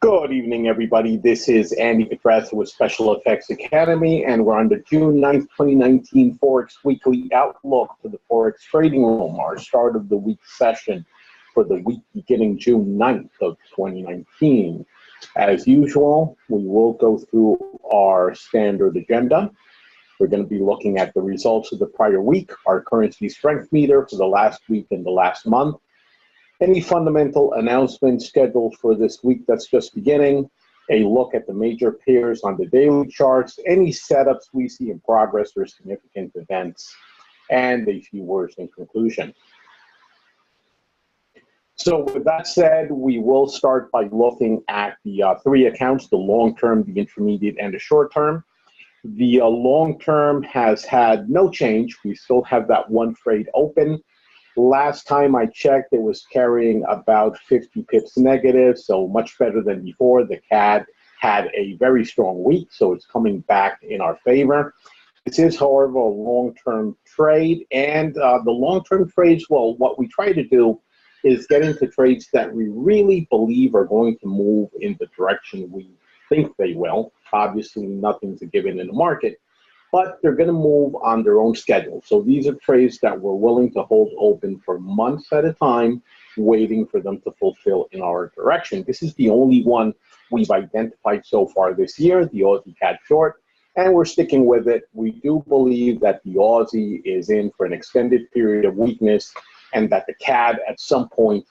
Good evening, everybody. This is Andy Petrassa with Special Effects Academy, and we're on the June 9th, 2019 Forex Weekly Outlook for the Forex Trading Room, our start of the week session for the week beginning June 9th of 2019. As usual, we will go through our standard agenda. We're going to be looking at the results of the prior week, our currency strength meter for the last week and the last month, any fundamental announcements scheduled for this week that's just beginning, a look at the major pairs on the daily charts, any setups we see in progress or significant events, and a few words in conclusion. So with that said, we will start by looking at the three accounts, the long-term, the intermediate, and the short-term. The long-term has had no change. We still have that one trade open. Last time I checked, it was carrying about 50 pips negative, so much better than before. The CAD had a very strong week, so it's coming back in our favor. This is, however, a long-term trade, and the long-term trades, well, what we try to do is get into trades that we really believe are going to move in the direction we think they will. Obviously, nothing's a given in the market, but they're going to move on their own schedule. So these are trades that we're willing to hold open for months at a time, waiting for them to fulfill in our direction. This is the only one we've identified so far this year, the Aussie CAD short, and we're sticking with it. We do believe that the Aussie is in for an extended period of weakness and that the CAD at some point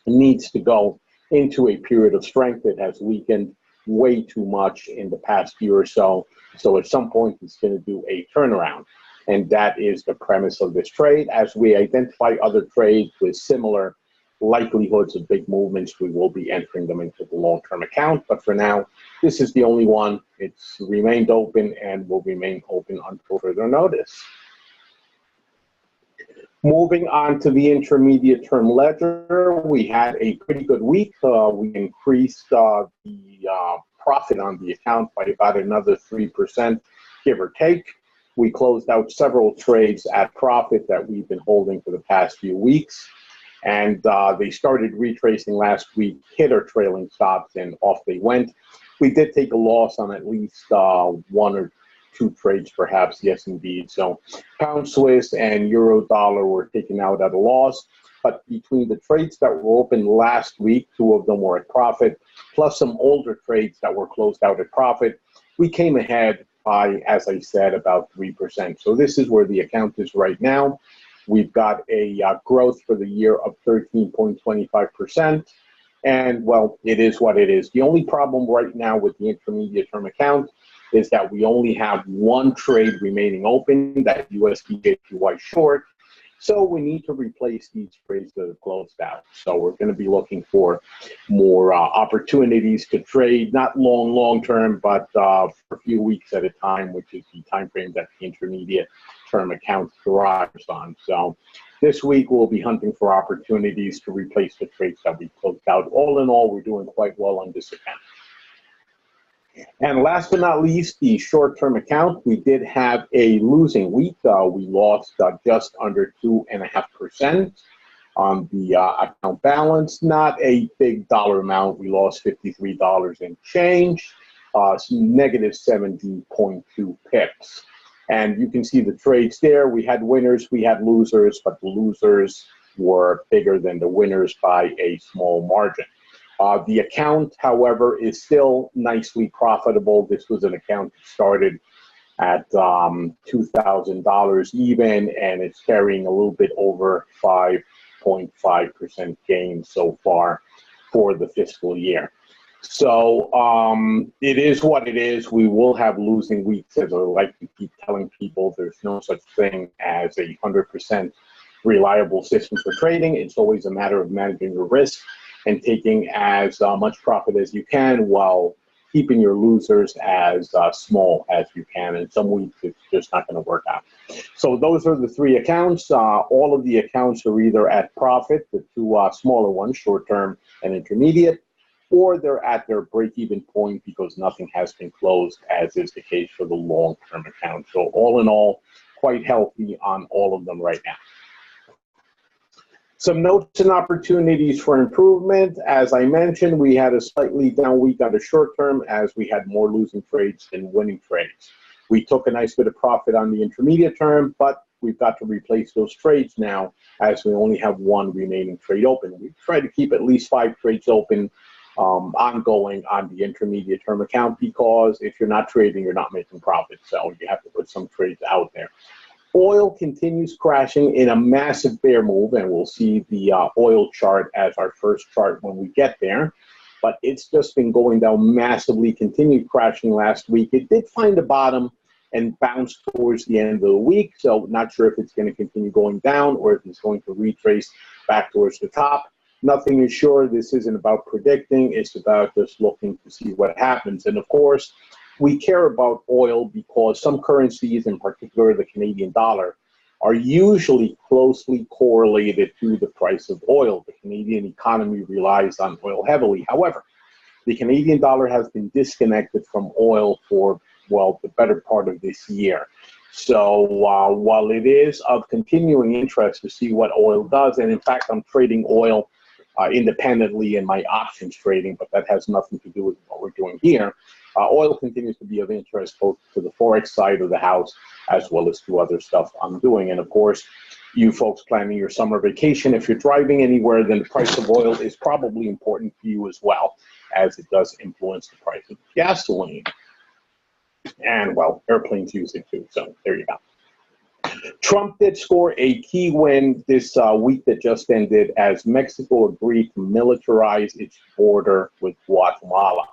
needs to go into a period of strength. It has weakened way too much in the past year or so. So at some point, it's going to do a turnaround. And that is the premise of this trade. As we identify other trades with similar likelihoods of big movements, we will be entering them into the long-term account. But for now, this is the only one. It's remained open and will remain open until further notice. Moving on to the intermediate term ledger, we had a pretty good week. We increased the profit on the account by about another 3%, give or take. We closed out several trades at profit that we've been holding for the past few weeks. And they started retracing last week, hit our trailing stops, and off they went. We did take a loss on at least one or two trades, perhaps, yes, indeed. So pound Swiss and euro dollar were taken out at a loss. But between the trades that were open last week, two of them were at profit, plus some older trades that were closed out at profit, we came ahead by, as I said, about 3%. So this is where the account is right now. We've got a growth for the year of 13.25%. And, well, it is what it is. The only problem right now with the intermediate term account is that we only have one trade remaining open, that USD-JPY short. So we need to replace these trades that are closed out. So we're going to be looking for more opportunities to trade, not long term, but for a few weeks at a time, which is the time frame that the intermediate term account thrives on. So this week we'll be hunting for opportunities to replace the trades that we closed out. All in all, we're doing quite well on this account. And last but not least, the short-term account, we did have a losing week. We lost just under 2.5% on the account balance. Not a big dollar amount. We lost $53 and change, negative 70.2 pips. And you can see the trades there. We had winners, we had losers, but the losers were bigger than the winners by a small margin. The account, however, is still nicely profitable. This was an account that started at $2,000 even, and it's carrying a little bit over 5.5% gain so far for the fiscal year. So it is what it is. We will have losing weeks, as I like to keep telling people. There's no such thing as a 100% reliable system for trading. It's always a matter of managing your risk and taking as much profit as you can while keeping your losers as small as you can. And some weeks it's just not going to work out. So those are the three accounts. All of the accounts are either at profit, the two smaller ones, short-term and intermediate, or they're at their break-even point because nothing has been closed, as is the case for the long-term account. So all in all, quite healthy on all of them right now. Some notes and opportunities for improvement. As I mentioned, we had a slightly down week on the short term as we had more losing trades than winning trades. We took a nice bit of profit on the intermediate term, but we've got to replace those trades now as we only have one remaining trade open. We try to keep at least 5 trades open ongoing on the intermediate term account, because if you're not trading, you're not making profit. So you have to put some trades out there. Oil continues crashing in a massive bear move, and we'll see the oil chart as our first chart when we get there. But it's just been going down massively, continued crashing last week. It did find a bottom and bounce towards the end of the week, so not sure if it's going to continue going down or if it's going to retrace back towards the top. Nothing is sure. This isn't about predicting. It's about just looking to see what happens. And of course, we care about oil because some currencies, in particular the Canadian dollar, are usually closely correlated to the price of oil. The Canadian economy relies on oil heavily. However, the Canadian dollar has been disconnected from oil for, well, the better part of this year. So while it is of continuing interest to see what oil does, and in fact, I'm trading oil independently in my options trading, but that has nothing to do with what we're doing here. Oil continues to be of interest both to the Forex side of the house as well as to other stuff I'm doing. And of course, you folks planning your summer vacation, if you're driving anywhere, then the price of oil is probably important to you as well, as it does influence the price of gasoline. And, well, airplanes use it too, so there you go. Trump did score a key win this week that just ended as Mexico agreed to militarize its border with Guatemala.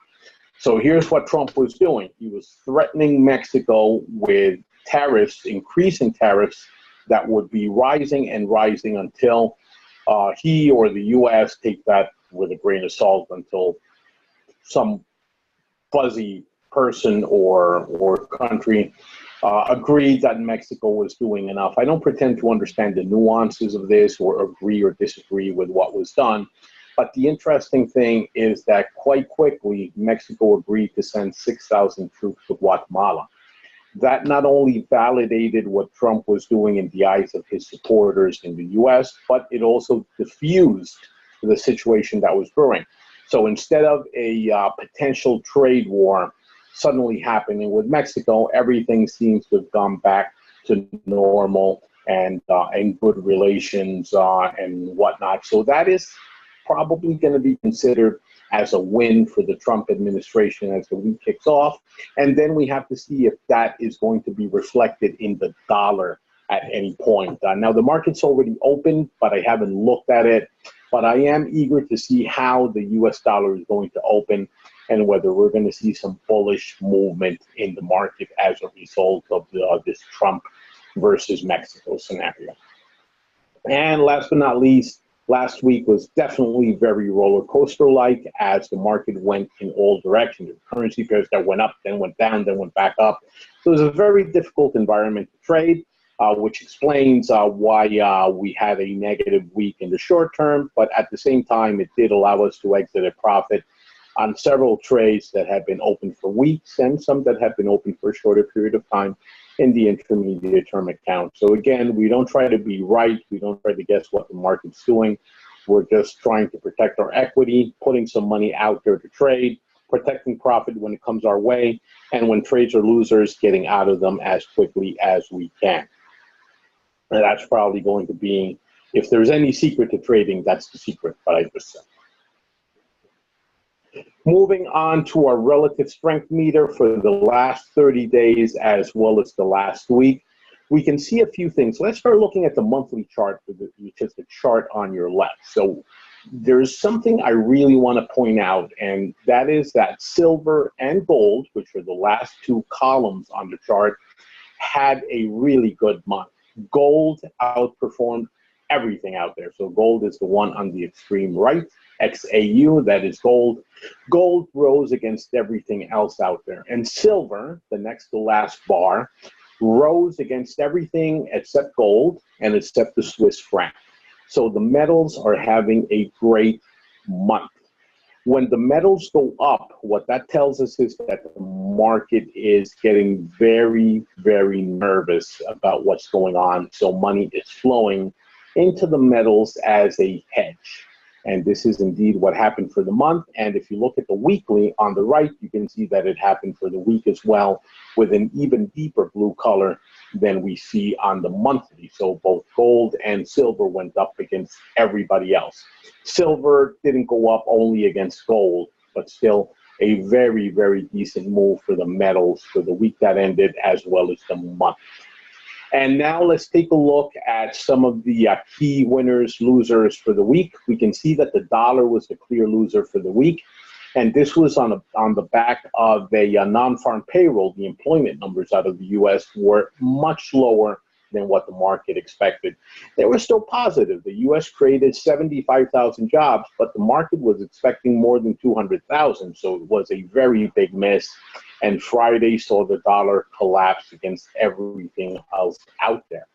So here's what Trump was doing. He was threatening Mexico with tariffs, increasing tariffs that would be rising and rising until he or the U.S. take that with a grain of salt, until some fuzzy person or country agreed that Mexico was doing enough. I don't pretend to understand the nuances of this or agree or disagree with what was done. But the interesting thing is that quite quickly, Mexico agreed to send 6,000 troops to Guatemala. That not only validated what Trump was doing in the eyes of his supporters in the U.S., but it also diffused the situation that was brewing. So instead of a potential trade war suddenly happening with Mexico, everything seems to have gone back to normal and good relations and whatnot. So that is probably going to be considered as a win for the Trump administration as the week kicks off. And then we have to see if that is going to be reflected in the dollar at any point. Now, the market's already open, but I haven't looked at it. But I am eager to see how the U.S. dollar is going to open and whether we're going to see some bullish movement in the market as a result of this Trump versus Mexico scenario. And last but not least, last week was definitely very roller coaster-like as the market went in all directions. There were currency pairs that went up, then went down, then went back up. So it was a very difficult environment to trade, which explains why we had a negative week in the short term. But at the same time, it did allow us to exit a profit on several trades that had been open for weeks and some that have been open for a shorter period of time in the intermediate term account. So again, we don't try to be right. We don't try to guess what the market's doing. We're just trying to protect our equity, putting some money out there to trade, protecting profit when it comes our way, and when trades are losers, getting out of them as quickly as we can. And that's probably going to be, if there's any secret to trading, that's the secret, but I just said. Moving on to our relative strength meter for the last 30 days as well as the last week, we can see a few things. Let's start looking at the monthly chart, which is the chart on your left. So there's something I really want to point out, and that is that silver and gold, which are the last two columns on the chart, had a really good month. Gold outperformed everything out there. So gold is the one on the extreme right, XAU, that is gold. Gold rose against everything else out there. And silver, the next to last bar, rose against everything except gold and except the Swiss franc. So the metals are having a great month. When the metals go up, what that tells us is that the market is getting very, very nervous about what's going on. So money is flowing into the metals as a hedge. And this is indeed what happened for the month. And if you look at the weekly on the right, you can see that it happened for the week as well, with an even deeper blue color than we see on the monthly. So both gold and silver went up against everybody else. Silver didn't go up only against gold, but still a very, very decent move for the metals for the week that ended, as well as the month. And now let's take a look at some of the key winners, losers for the week. We can see that the dollar was the clear loser for the week. And this was on the back of a non-farm payroll. The employment numbers out of the U.S. were much lower than what the market expected. They were still positive. The U.S. created 75,000 jobs, but the market was expecting more than 200,000. So it was a very big miss. And Friday saw the dollar collapse against everything else out there.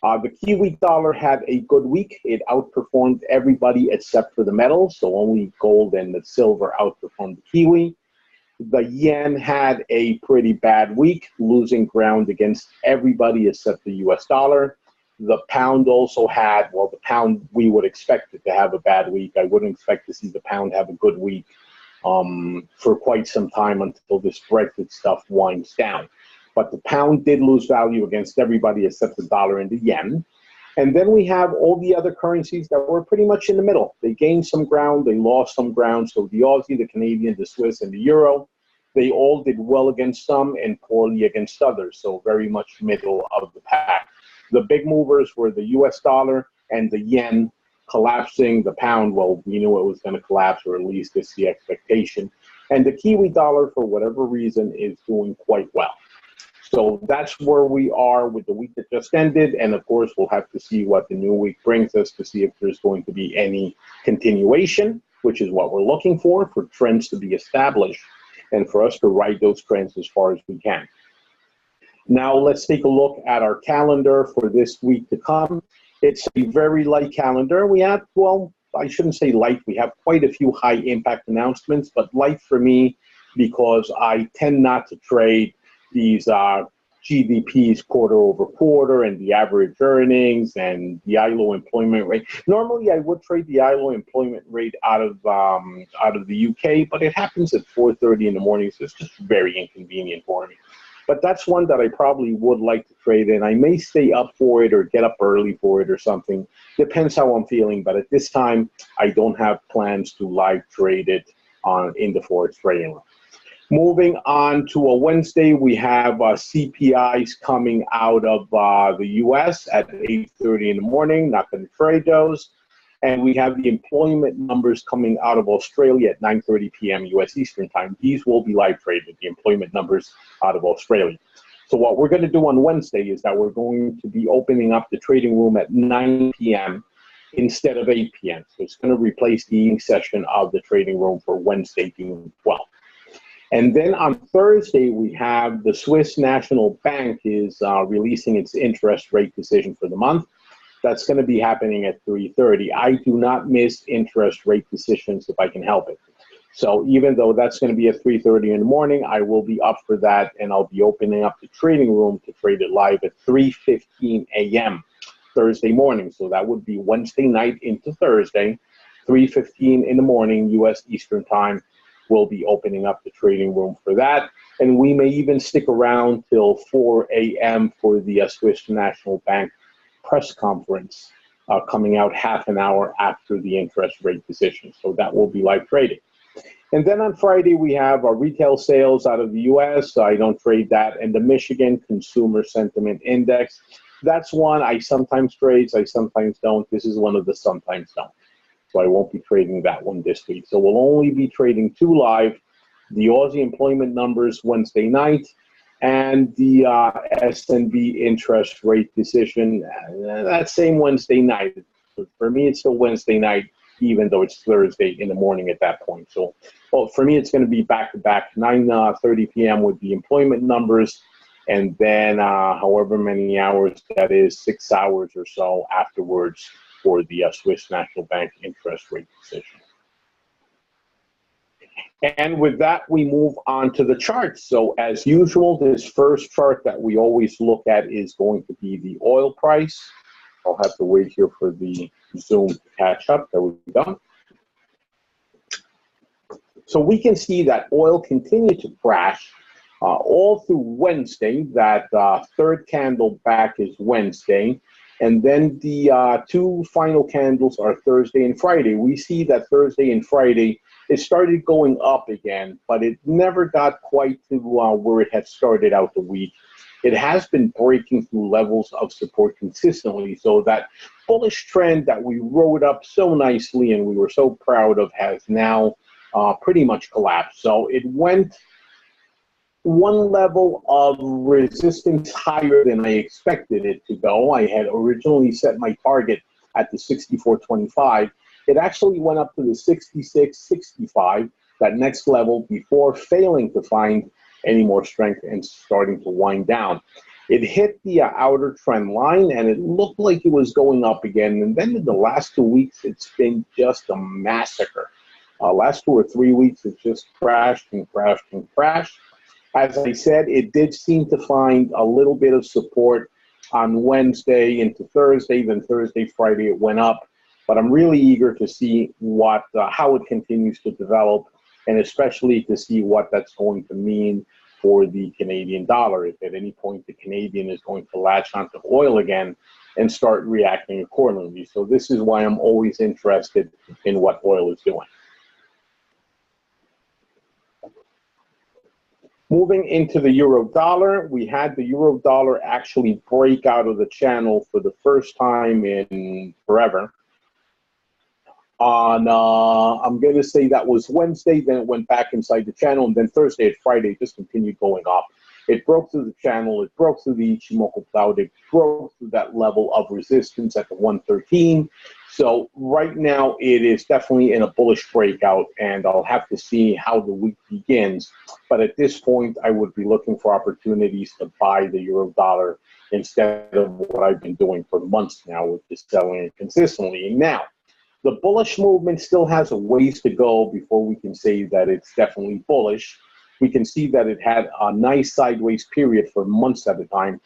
The Kiwi dollar had a good week. It outperformed everybody except for the metals. So only gold and the silver outperformed the Kiwi. The yen had a pretty bad week, losing ground against everybody except the US dollar. The pound also had, well, the pound, we would expect it to have a bad week. I wouldn't expect to see the pound have a good week for quite some time until this Brexit stuff winds down. But the pound did lose value against everybody except the dollar and the yen. And then we have all the other currencies that were pretty much in the middle. They gained some ground, they lost some ground. So the Aussie, the Canadian, the Swiss, and the Euro, they all did well against some and poorly against others. So very much middle of the pack. The big movers were the US dollar and the yen collapsing. The pound, well, we knew it was going to collapse, or at least it's the expectation. And the Kiwi dollar, for whatever reason, is doing quite well. So that's where we are with the week that just ended. And of course, we'll have to see what the new week brings us to see if there's going to be any continuation, which is what we're looking for trends to be established and for us to ride those trends as far as we can. Now, let's take a look at our calendar for this week to come. It's a very light calendar. We have, well, I shouldn't say light. We have quite a few high impact announcements, but light for me because I tend not to trade these GDPs quarter over quarter and the average earnings and the ILO employment rate. Normally, I would trade the ILO employment rate out of the UK, but it happens at 4:30 in the morning, so it's just very inconvenient for me. But that's one that I probably would like to trade in. I may stay up for it or get up early for it or something. Depends how I'm feeling, but at this time, I don't have plans to live trade it in the Forex trading room. Moving on to a Wednesday, we have CPIs coming out of the U.S. at 8:30 in the morning. Not going to trade those. And we have the employment numbers coming out of Australia at 9:30 p.m. U.S. Eastern Time. These will be live traded, the employment numbers out of Australia. So what we're going to do on Wednesday is that we're going to be opening up the trading room at 9 p.m. instead of 8 p.m. So it's going to replace the evening session of the trading room for Wednesday, June 12th. And then on Thursday, we have the Swiss National Bank is releasing its interest rate decision for the month. That's going to be happening at 3:30. I do not miss interest rate decisions if I can help it. So even though that's going to be at 3:30 in the morning, I will be up for that, and I'll be opening up the trading room to trade it live at 3:15 a.m. Thursday morning. So that would be Wednesday night into Thursday, 3:15 in the morning, U.S. Eastern Time. We'll be opening up the trading room for that. And we may even stick around till 4 a.m. for the Swiss National Bank press conference coming out half an hour after the interest rate decision. So that will be live trading. And then on Friday, we have our retail sales out of the U.S. So I don't trade that. And the Michigan Consumer Sentiment Index. That's one I sometimes trade, I sometimes don't. This is one of the sometimes don't. So I won't be trading that one this week. So we'll only be trading two live, the Aussie employment numbers Wednesday night and the S&B interest rate decision that same Wednesday night. For me, it's still Wednesday night, even though it's Thursday in the morning at that point. So well, for me, it's going to be back-to-back, 9:30 p.m. with the employment numbers, and then however many hours that is, 6 hours or so afterwards, for the Swiss National Bank interest rate decision. And with that, we move on to the charts. So as usual, this first chart that we always look at is going to be the oil price. I'll have to wait here for the Zoom to catch up. There we go. So we can see that oil continued to crash all through Wednesday. That third candle back is Wednesday. And then the two final candles are Thursday and Friday. We see that Thursday and Friday, it started going up again, but it never got quite to where it had started out the week. It has been breaking through levels of support consistently, so that bullish trend that we rode up so nicely and we were so proud of has now pretty much collapsed. So it went one level of resistance higher than I expected it to go. I had originally set my target at the 64.25. It actually went up to the 66.65, that next level, before failing to find any more strength and starting to wind down. It hit the outer trend line and it looked like it was going up again. And then in the last 2 weeks, it's been just a massacre. Last 2 or 3 weeks, it just crashed and crashed and crashed. As I said, it did seem to find a little bit of support on Wednesday into Thursday. Then Thursday, Friday, it went up. But I'm really eager to see what how it continues to develop, and especially to see what that's going to mean for the Canadian dollar. If at any point the Canadian is going to latch onto oil again and start reacting accordingly. So this is why I'm always interested in what oil is doing. Moving into the euro dollar, we had the euro dollar actually break out of the channel for the first time in forever. On, I'm going to say that was Wednesday, then it went back inside the channel, and then Thursday and Friday just continued going up. It broke through the channel, it broke through the Ichimoku cloud, it broke through that level of resistance at the 113. So right now it is definitely in a bullish breakout, and I'll have to see how the week begins. But at this point, I would be looking for opportunities to buy the euro dollar instead of what I've been doing for months now, which is selling it consistently. Now, the bullish movement still has a ways to go before we can say that it's definitely bullish. We can see that it had a nice sideways period for months at a time,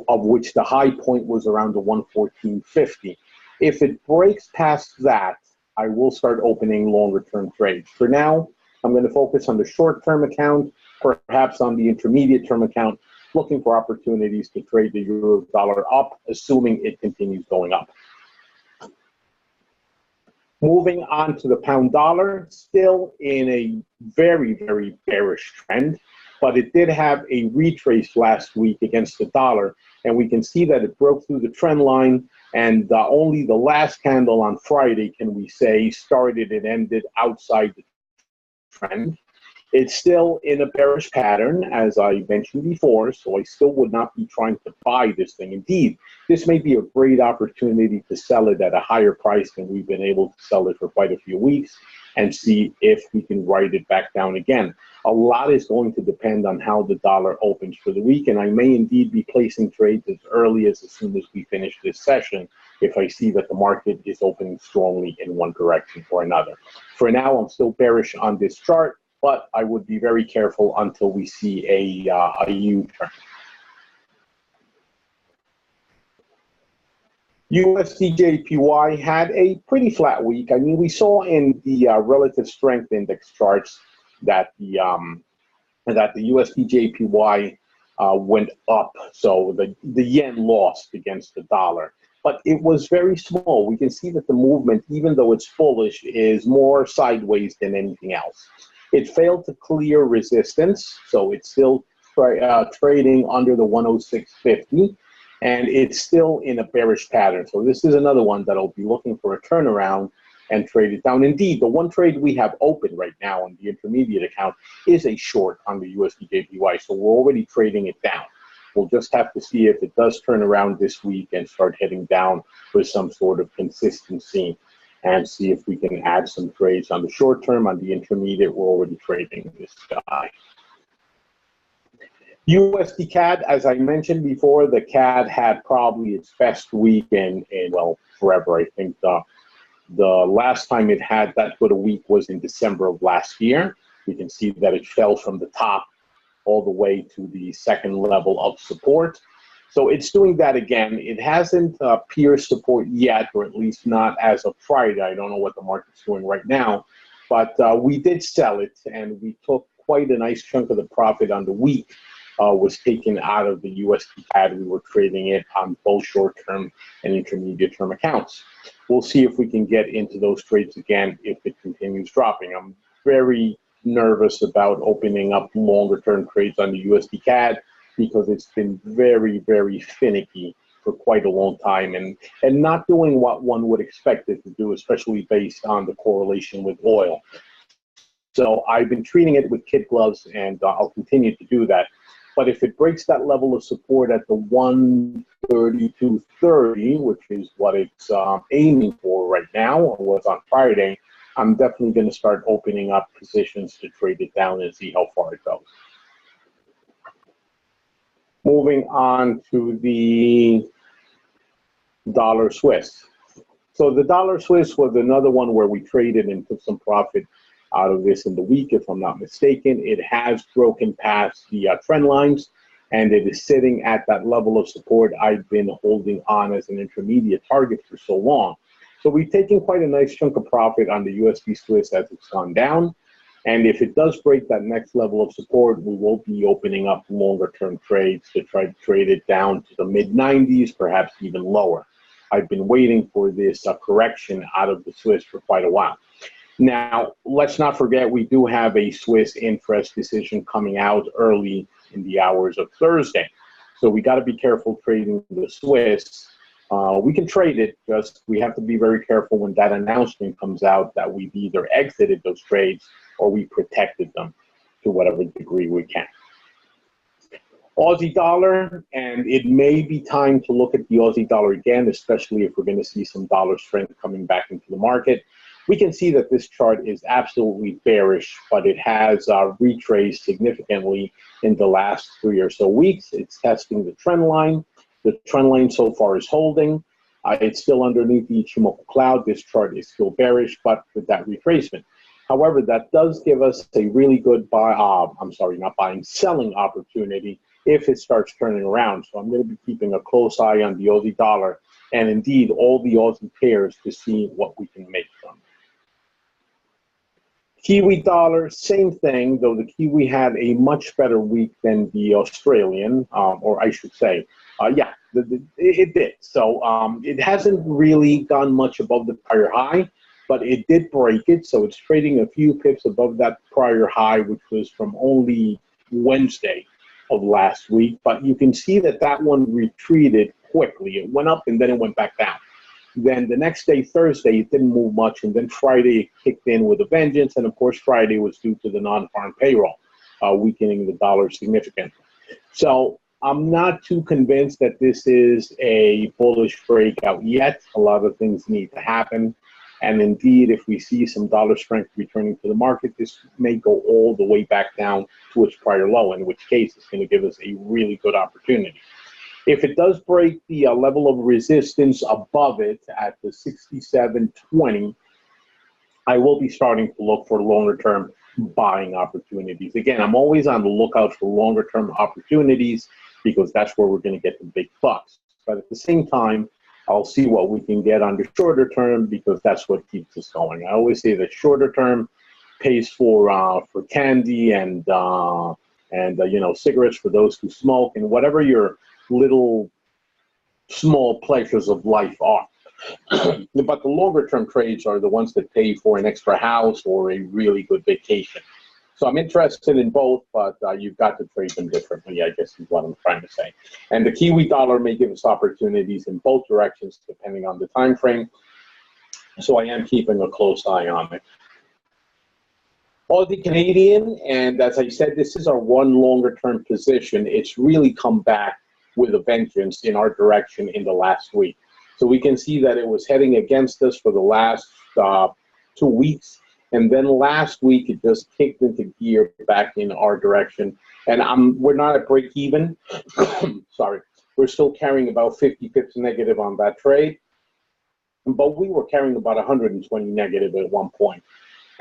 of which the high point was around the 114.50. If it breaks past that, I will start opening longer-term trades. For now, I'm going to focus on the short-term account, perhaps on the intermediate-term account, looking for opportunities to trade the euro dollar up, assuming it continues going up. Moving on to the pound dollar, still in a very, very bearish trend, but it did have a retrace last week against the dollar, and we can see that it broke through the trend line, and only the last candle on Friday, can we say, started and ended outside the trend. It's still in a bearish pattern, as I mentioned before, so I still would not be trying to buy this thing. Indeed, this may be a great opportunity to sell it at a higher price than we've been able to sell it for quite a few weeks and see if we can write it back down again. A lot is going to depend on how the dollar opens for the week, and I may indeed be placing trades as early as soon as we finish this session if I see that the market is opening strongly in one direction or another. For now, I'm still bearish on this chart, but I would be very careful until we see a U-turn. USD/JPY had a pretty flat week. I mean, we saw in the relative strength index charts that the USD/JPY went up, so the yen lost against the dollar. But it was very small. We can see that the movement, even though it's bullish, is more sideways than anything else. It failed to clear resistance, so it's still trading under the 106.50, and it's still in a bearish pattern. So this is another one that I'll be looking for a turnaround and trade it down. Indeed, the one trade we have open right now on the intermediate account is a short on the USD/JPY, so we're already trading it down. We'll just have to see if it does turn around this week and start heading down with some sort of consistency, and see if we can add some trades on the short term. On the intermediate, we're already trading this guy. USD CAD, as I mentioned before, the CAD had probably its best week in well, forever. I think the last time it had that good a week was in December of last year. You can see that it fell from the top all the way to the second level of support. So it's doing that again. It hasn't pierced support yet, or at least not as of Friday. I don't know what the market's doing right now, but we did sell it, and we took quite a nice chunk of the profit on the week. Was taken out of the USD CAD. We were trading it on both short-term and intermediate-term accounts. We'll see if we can get into those trades again if it continues dropping. I'm very nervous about opening up longer-term trades on the USD CAD because it's been very, very finicky for quite a long time and not doing what one would expect it to do, especially based on the correlation with oil. So I've been treating it with kid gloves, and I'll continue to do that. But if it breaks that level of support at the 132.30, which is what it's aiming for right now, or was on Friday, I'm definitely going to start opening up positions to trade it down and see how far it goes. Moving on to the dollar Swiss. So the dollar Swiss was another one where we traded and took some profit out of this in the week, if I'm not mistaken. It has broken past the trend lines, and it is sitting at that level of support I've been holding on as an intermediate target for so long. So we've taken quite a nice chunk of profit on the USD Swiss as it's gone down. And if it does break that next level of support, we will be opening up longer term trades to try to trade it down to the mid 90s, perhaps even lower. I've been waiting for this correction out of the Swiss for quite a while. Now, let's not forget, we do have a Swiss interest decision coming out early in the hours of Thursday. So we got to be careful trading the Swiss. We can trade it, just we have to be very careful when that announcement comes out that we've either exited those trades or we protected them to whatever degree we can. Aussie dollar, and it may be time to look at the Aussie dollar again, especially if we're going to see some dollar strength coming back into the market. We can see that this chart is absolutely bearish, but it has retraced significantly in the last 3 or so weeks. It's testing the trend line. The trend line so far is holding. It's still underneath the Ichimoku cloud. This chart is still bearish, but with that retracement. However, that does give us a really good selling opportunity if it starts turning around. So I'm going to be keeping a close eye on the Aussie dollar and indeed all the Aussie pairs to see what we can make from it. Kiwi dollar, same thing, though the Kiwi had a much better week than the Australian, or I should say, it did. So it hasn't really gone much above the prior high, but it did break it. So it's trading a few pips above that prior high, which was from only Wednesday of last week. But you can see that that one retreated quickly. It went up and then it went back down. Then the next day, Thursday, it didn't move much, and then Friday it kicked in with a vengeance, and of course Friday was due to the non-farm payroll, weakening the dollar significantly. So I'm not too convinced that this is a bullish breakout yet. A lot of things need to happen, and indeed, if we see some dollar strength returning to the market, this may go all the way back down to its prior low, in which case it's going to give us a really good opportunity. If it does break the level of resistance above it at the 67.20, I will be starting to look for longer-term buying opportunities. Again, I'm always on the lookout for longer-term opportunities because that's where we're going to get the big bucks. But at the same time, I'll see what we can get on the shorter term because that's what keeps us going. I always say that shorter term pays for candy and cigarettes for those who smoke and whatever your little small pleasures of life are. But the longer term trades are the ones that pay for an extra house or a really good vacation. So I'm interested in both, but you've got to trade them differently, I guess is what I'm trying to say. And the Kiwi dollar may give us opportunities in both directions depending on the time frame. So I am keeping a close eye on it. Aussie Canadian, and as I said, this is our one longer term position. It's really come back with a vengeance in our direction in the last week. So we can see that it was heading against us for the last 2 weeks. And then last week, it just kicked into gear back in our direction. And we're not at break even. Sorry. We're still carrying about 50 pips negative on that trade. But we were carrying about 120 negative at one point.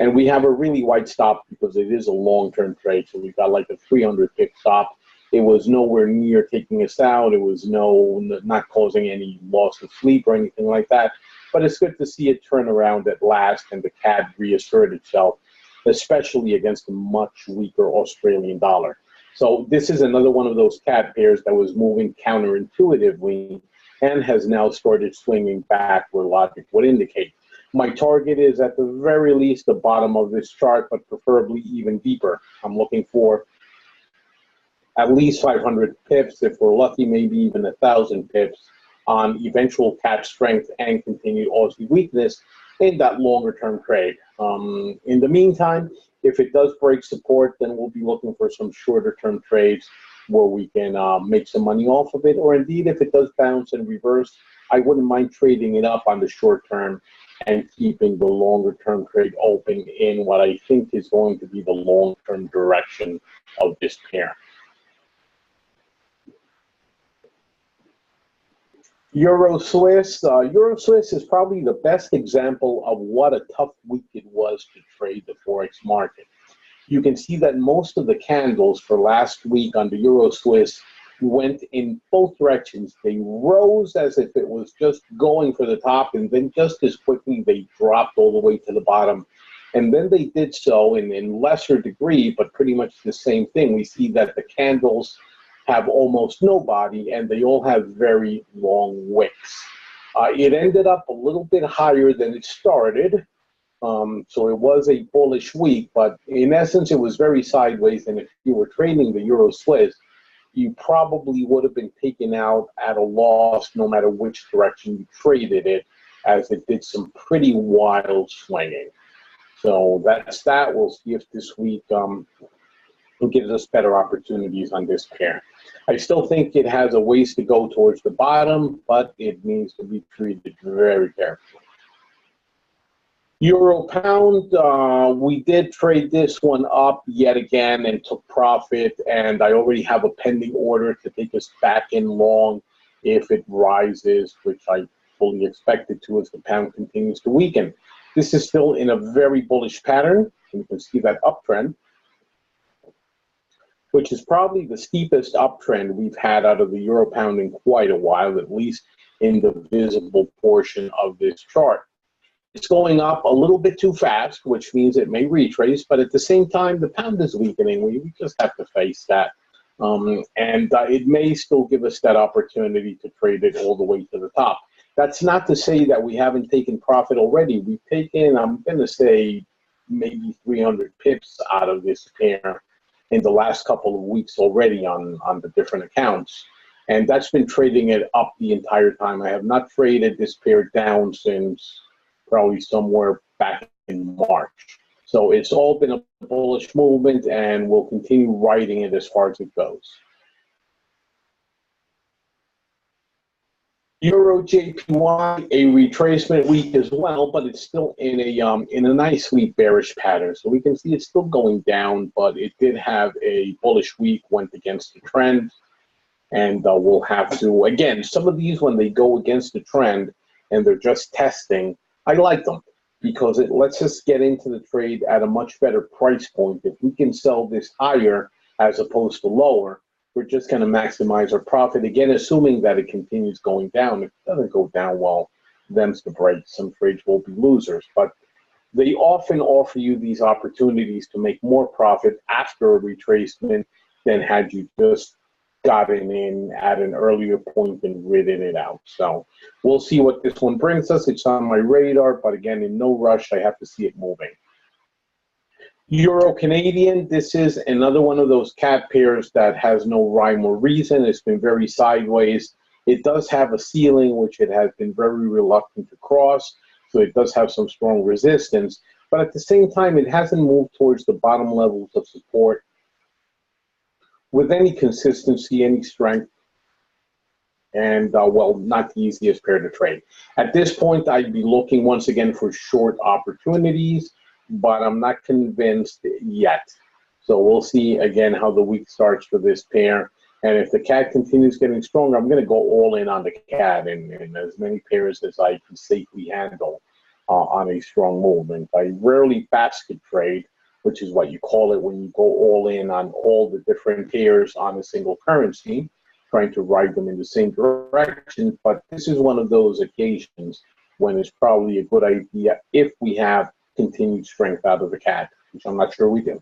And we have a really wide stop because it is a long-term trade. So we've got like a 300 pip stop. It was nowhere near taking us out. It was not causing any loss of sleep or anything like that. But it's good to see it turn around at last and the CAD reassert itself, especially against a much weaker Australian dollar. So this is another one of those CAD pairs that was moving counterintuitively and has now started swinging back where logic would indicate. My target is at the very least the bottom of this chart, but preferably even deeper. I'm looking for at least 500 pips, if we're lucky, maybe even 1,000 pips on eventual CAD strength and continued Aussie weakness in that longer term trade. In the meantime, if it does break support, then we'll be looking for some shorter term trades where we can make some money off of it. Or indeed, if it does bounce and reverse, I wouldn't mind trading it up on the short term and keeping the longer term trade open in what I think is going to be the long term direction of this pair. Euro Swiss. Euro Swiss is probably the best example of what a tough week it was to trade the Forex market. You can see that most of the candles for last week on the Euro Swiss went in both directions. They rose as if it was just going for the top, and then just as quickly they dropped all the way to the bottom. And then they did so in lesser degree, but pretty much the same thing. We see that the candles have almost no body, and they all have very long wicks. It ended up a little bit higher than it started, so it was a bullish week, but in essence, it was very sideways, and if you were trading the Euro Swiss, you probably would have been taken out at a loss no matter which direction you traded it, as it did some pretty wild swinging. So that's that. We'll see if this week gives us better opportunities on this pair. I still think it has a ways to go towards the bottom, but it needs to be treated very carefully. Euro pound, we did trade this one up yet again and took profit, and I already have a pending order to take us back in long if it rises, which I fully expect it to as the pound continues to weaken. This is still in a very bullish pattern, and you can see that uptrend, which is probably the steepest uptrend we've had out of the euro pound in quite a while, at least in the visible portion of this chart. It's going up a little bit too fast, which means it may retrace, but at the same time, the pound is weakening. We just have to face that. It may still give us that opportunity to trade it all the way to the top. That's not to say that we haven't taken profit already. We've taken, I'm going to say, maybe 300 pips out of this pair in the last couple of weeks already on the different accounts. And that's been trading it up the entire time. I have not traded this pair down since probably somewhere back in March. So it's all been a bullish movement, and we'll continue riding it as far as it goes. Euro JPY, a retracement week as well, but it's still in a nicely bearish pattern. So we can see it's still going down, but it did have a bullish week, went against the trend, and we'll have to, again, some of these when they go against the trend and they're just testing, I like them because it lets us get into the trade at a much better price point. If we can sell this higher as opposed to lower, we're just going to maximize our profit, again, assuming that it continues going down. If it doesn't go down, well, them's the break. Some trades will be losers. But they often offer you these opportunities to make more profit after a retracement than had you just gotten in at an earlier point and ridden it out. So we'll see what this one brings us. It's on my radar, but again, in no rush. I have to see it moving. Euro Canadian, this is another one of those cat pairs that has no rhyme or reason. It's been very sideways. It does have a ceiling, which it has been very reluctant to cross. So it does have some strong resistance. But at the same time, it hasn't moved towards the bottom levels of support with any consistency, any strength. And, well, not the easiest pair to trade. At this point, I'd be looking once again for short opportunities, but I'm not convinced yet. So we'll see again how the week starts for this pair. And if the CAD continues getting stronger, I'm going to go all in on the CAD in as many pairs as I can safely handle on a strong movement. I rarely basket trade, which is what you call it when you go all in on all the different pairs on a single currency, trying to ride them in the same direction. But this is one of those occasions when it's probably a good idea if we have continued strength out of the CAD, which I'm not sure we do.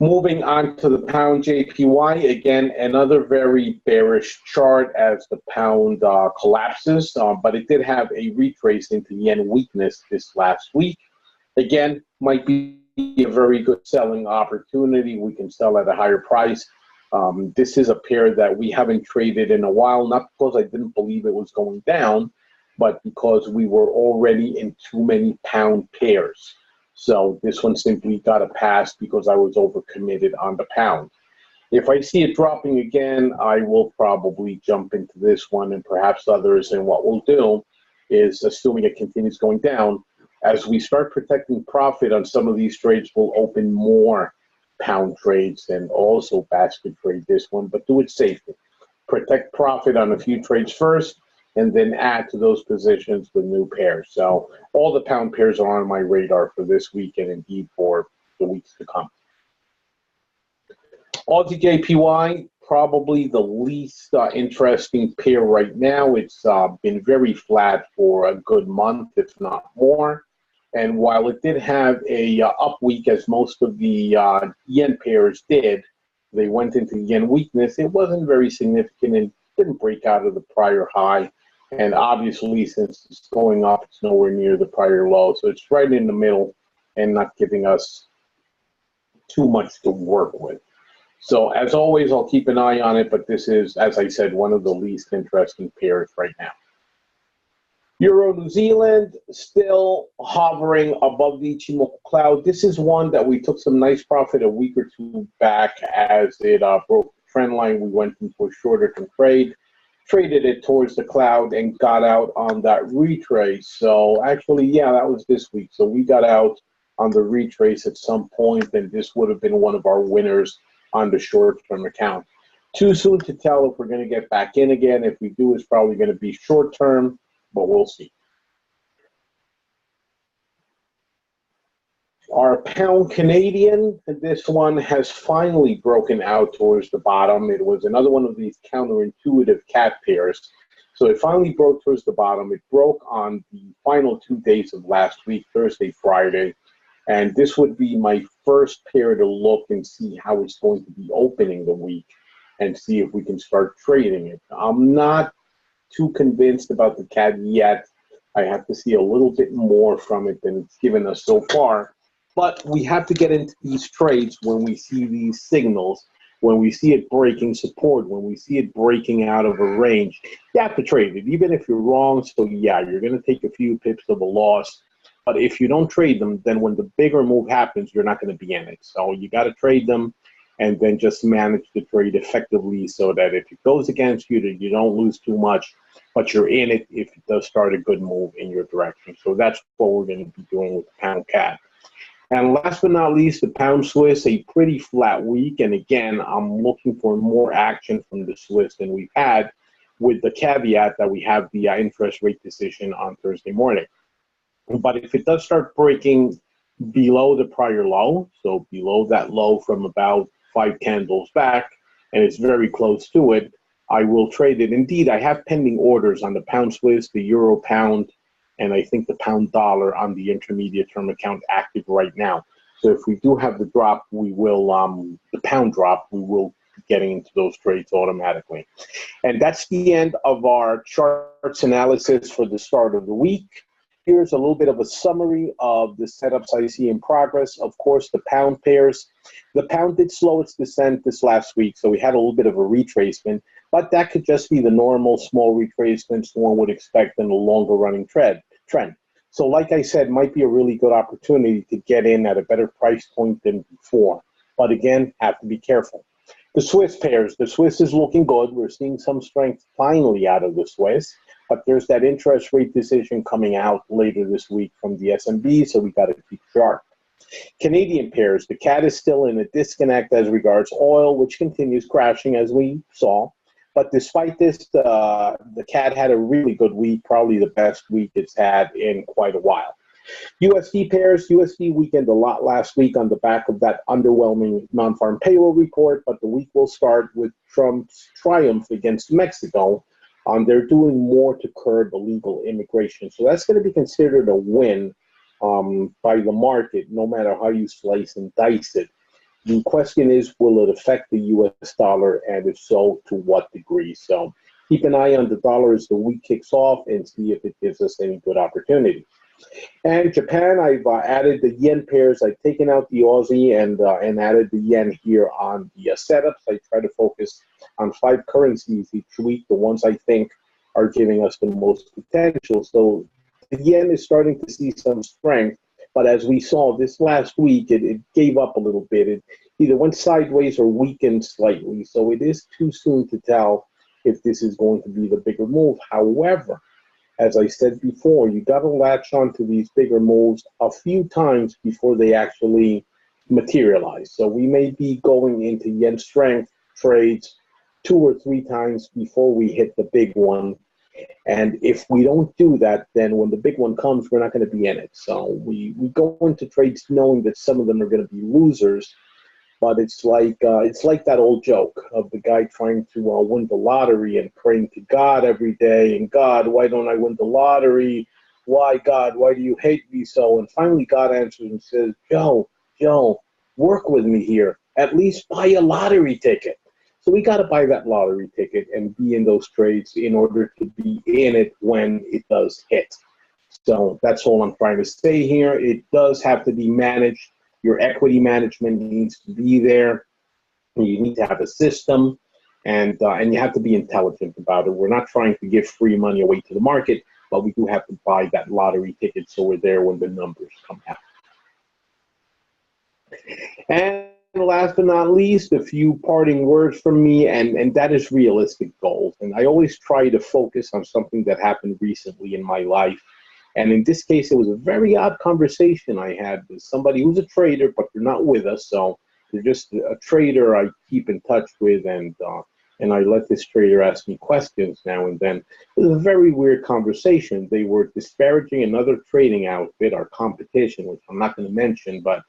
Moving on to the pound JPY, again, another very bearish chart as the pound collapses, but it did have a retrace into yen weakness this last week. Again, might be a very good selling opportunity. We can sell at a higher price. This is a pair that we haven't traded in a while, not because I didn't believe it was going down, but because we were already in too many pound pairs. So this one simply got a pass because I was overcommitted on the pound. If I see it dropping again, I will probably jump into this one and perhaps others. And what we'll do is, assuming it continues going down, as we start protecting profit on some of these trades, we'll open more pound trades and also basket trade this one, but do it safely. Protect profit on a few trades first, and then add to those positions the new pairs. So all the pound pairs are on my radar for this week and indeed for the weeks to come. Aussie JPY, probably the least interesting pair right now. It's been very flat for a good month, if not more. And while it did have a up week, as most of the yen pairs did, they went into yen weakness. It wasn't very significant and didn't break out of the prior high. And obviously, since it's going up, it's nowhere near the prior low. So it's right in the middle and not giving us too much to work with. So as always, I'll keep an eye on it. But this is, as I said, one of the least interesting pairs right now. Euro New Zealand still hovering above the Ichimoku cloud. This is one that we took some nice profit a week or two back as it broke the trend line. We went into a shorter term trade. Traded it towards the cloud and got out on that retrace. So actually, yeah, that was this week. So we got out on the retrace at some point, and this would have been one of our winners on the short-term account. Too soon to tell if we're going to get back in again. If we do, it's probably going to be short-term, but we'll see. Our pound Canadian, this one has finally broken out towards the bottom. It was another one of these counterintuitive cat pairs. So it finally broke towards the bottom. It broke on the final 2 days of last week, Thursday, Friday. And this would be my first pair to look and see how it's going to be opening the week and see if we can start trading it. I'm not too convinced about the cat yet. I have to see a little bit more from it than it's given us so far. But we have to get into these trades when we see these signals, when we see it breaking support, when we see it breaking out of a range. You have to trade it, even if you're wrong. So, yeah, you're going to take a few pips of a loss. But if you don't trade them, then when the bigger move happens, you're not going to be in it. So you got to trade them and then just manage the trade effectively so that if it goes against you, that you don't lose too much, but you're in it if it does start a good move in your direction. So that's what we're going to be doing with the pound cat. And last but not least, the pound Swiss, a pretty flat week. And again, I'm looking for more action from the Swiss than we've had, with the caveat that we have the interest rate decision on Thursday morning. But if it does start breaking below the prior low, so below that low from about 5 candles back, and it's very close to it, I will trade it. Indeed, I have pending orders on the pound Swiss, the euro pound, and I think the pound dollar on the intermediate term account active right now. So if we do have the drop, we will, the pound drop, we will be getting into those trades automatically. And that's the end of our charts analysis for the start of the week. Here's a little bit of a summary of the setups I see in progress. Of course, the pound pairs. The pound did slow its descent this last week, so we had a little bit of a retracement, but that could just be the normal small retracements one would expect in a longer running trend. So like I said, might be a really good opportunity to get in at a better price point than before. But again, have to be careful. The Swiss pairs, the Swiss is looking good. We're seeing some strength finally out of the Swiss, but there's that interest rate decision coming out later this week from the SMB, so we got to keep sharp. Canadian pairs, the CAD is still in a disconnect as regards oil, which continues crashing as we saw. But despite this, the CAD had a really good week, probably the best week it's had in quite a while. USD pairs, USD weakened a lot last week on the back of that underwhelming non-farm payroll report, but the week will start with Trump's triumph against Mexico. They're doing more to curb illegal immigration. So that's going to be considered a win by the market, no matter how you slice and dice it. The question is, will it affect the U.S. dollar, and if so, to what degree? So keep an eye on the dollar as the week kicks off and see if it gives us any good opportunity. And Japan, I've added the yen pairs. I've taken out the Aussie and added the yen here on the setups. I try to focus on 5 currencies each week, the ones I think are giving us the most potential. So the yen is starting to see some strength, but as we saw this last week, it gave up a little bit. It either went sideways or weakened slightly. So it is too soon to tell if this is going to be the bigger move. However, as I said before, you got to latch onto these bigger moves a few times before they actually materialize. So we may be going into yen strength trades 2 or 3 times before we hit the big one. And if we don't do that, then when the big one comes, we're not going to be in it. So we go into trades knowing that some of them are going to be losers. But it's like that old joke of the guy trying to win the lottery and praying to God every day. And God, why don't I win the lottery? Why, God, why do you hate me so? And finally God answers and says, Joe, work with me here. At least buy a lottery ticket. So we got to buy that lottery ticket and be in those trades in order to be in it when it does hit. So that's all I'm trying to say here. It does have to be managed. Your equity management needs to be there. You need to have a system, and you have to be intelligent about it. We're not trying to give free money away to the market, but we do have to buy that lottery ticket so we're there when the numbers come out. And last but not least, a few parting words from me, and that is realistic goals. And I always try to focus on something that happened recently in my life. And in this case, it was a very odd conversation I had with somebody who's a trader, but they're not with us. So they're just a trader I keep in touch with, and I let this trader ask me questions now and then. It was a very weird conversation. They were disparaging another trading outfit, our competition, which I'm not going to mention, but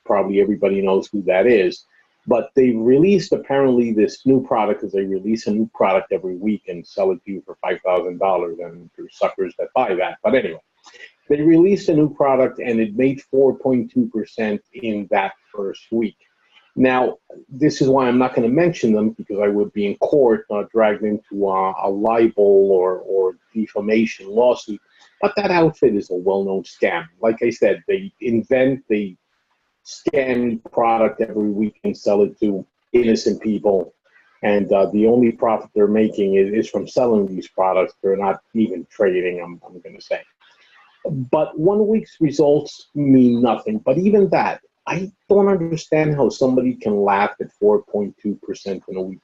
probably everybody knows who that is. But they released apparently this new product, because they release a new product every week and sell it to you for $5,000, and there's suckers that buy that. But anyway, they released a new product and it made 4.2% in that first week. Now, this is why I'm not going to mention them, because I would be in court dragged into a libel or defamation lawsuit. But that outfit is a well-known scam. Like I said, they scam product every week and sell it to innocent people. And the only profit they're making is from selling these products. They're not even trading, I'm going to say. But 1 week's results mean nothing. But even that, I don't understand how somebody can laugh at 4.2% in a week.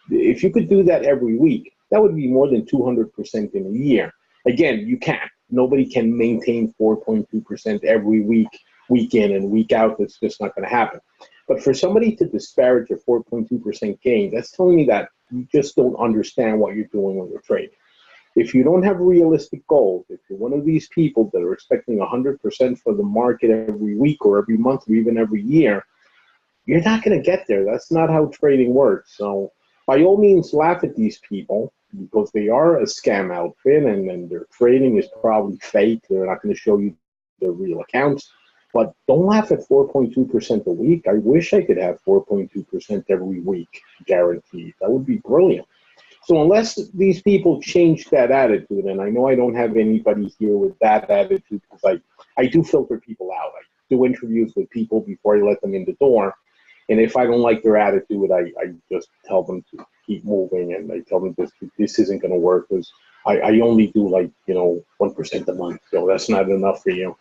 If you could do that every week, that would be more than 200% in a year. Again, you can't. Nobody can maintain 4.2% every week, week in and week out. That's just not going to happen. But for somebody to disparage a 4.2% gain, that's telling me that you just don't understand what you're doing when you're trading. If you don't have realistic goals, if you're one of these people that are expecting 100% for the market every week or every month or even every year, you're not going to get there. That's not how trading works. So by all means, laugh at these people, because they are a scam outfit, and their trading is probably fake. They're not going to show you their real accounts. But don't laugh at 4.2% a week. I wish I could have 4.2% every week guaranteed. That would be brilliant. So unless these people change that attitude, and I know I don't have anybody here with that attitude, because I do filter people out. I do interviews with people before I let them in the door. And if I don't like their attitude, I just tell them to keep moving, and I tell them this isn't going to work, because I only do 1% a month. So that's not enough for you.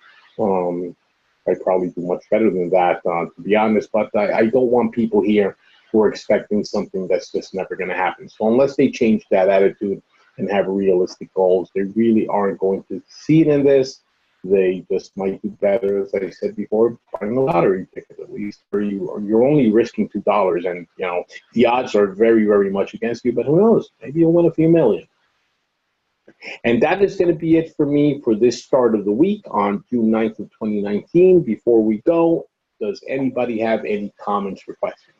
I probably do much better than that, to be honest. But I don't want people here who are expecting something that's just never going to happen. So unless they change that attitude and have realistic goals, they really aren't going to succeed in this. They just might do better, as I said before, buying a lottery ticket at least, or you're only risking $2, and the odds are very, very much against you. But who knows? Maybe you'll win a few million. And that is going to be it for me for this start of the week on June 9th of 2019. Before we go, does anybody have any comments or questions?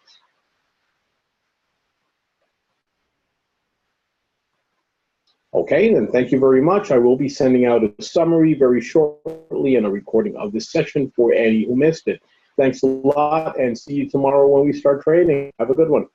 Okay, then thank you very much. I will be sending out a summary very shortly and a recording of this session for any who missed it. Thanks a lot, and see you tomorrow when we start trading. Have a good one.